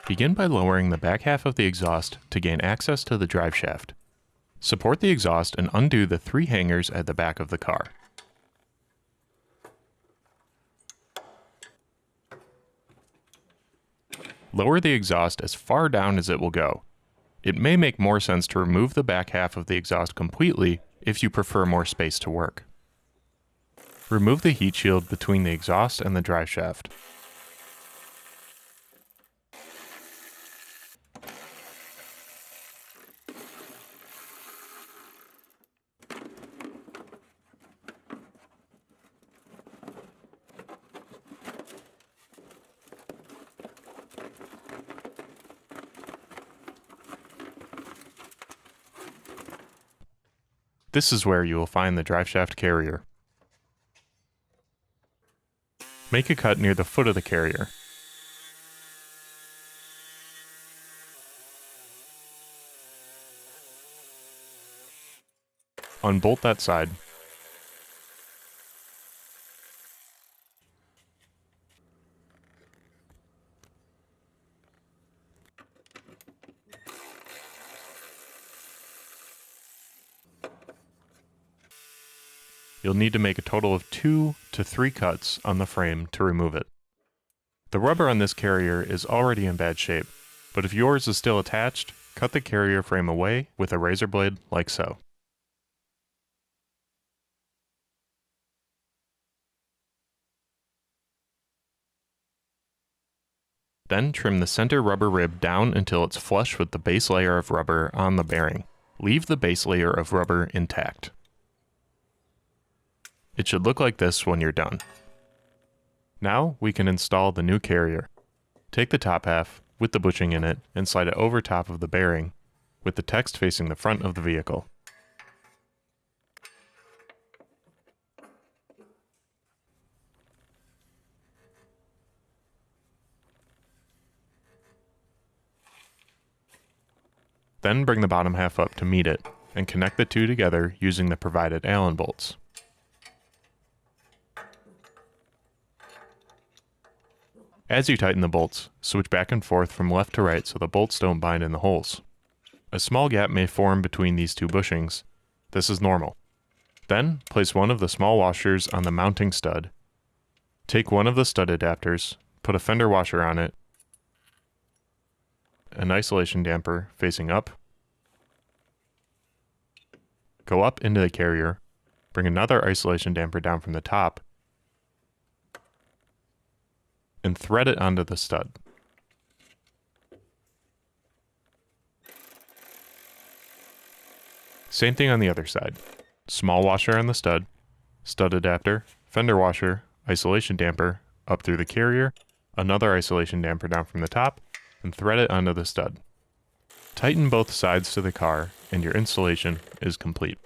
Begin by lowering the back half of the exhaust to gain access to the drive shaft. Support the exhaust and undo the 3 hangers at the back of the car. Lower the exhaust as far down as it will go. It may make more sense to remove the back half of the exhaust completely if you prefer more space to work. Remove the heat shield between the exhaust and the drive shaft. This is where you will find the driveshaft carrier. Make a cut near the foot of the carrier. Unbolt that side. You'll need to make a total of 2 to 3 cuts on the frame to remove it. The rubber on this carrier is already in bad shape, but if yours is still attached, cut the carrier frame away with a razor blade like so. Then trim the center rubber rib down until it's flush with the base layer of rubber on the bearing. Leave the base layer of rubber intact. It should look like this when you're done. Now we can install the new carrier. Take the top half, with the bushing in it, and slide it over top of the bearing, with the text facing the front of the vehicle. Then bring the bottom half up to meet it, and connect the two together using the provided Allen bolts. As you tighten the bolts, switch back and forth from left to right so the bolts don't bind in the holes. A small gap may form between these two bushings. This is normal. Then, place one of the small washers on the mounting stud. Take one of the stud adapters, put a fender washer on it, an isolation damper facing up, go up into the carrier, bring another isolation damper down from the top, and thread it onto the stud. Same thing on the other side. Small washer on the stud, stud adapter, fender washer, isolation damper, up through the carrier, another isolation damper down from the top, and thread it onto the stud. Tighten both sides to the car, and your installation is complete.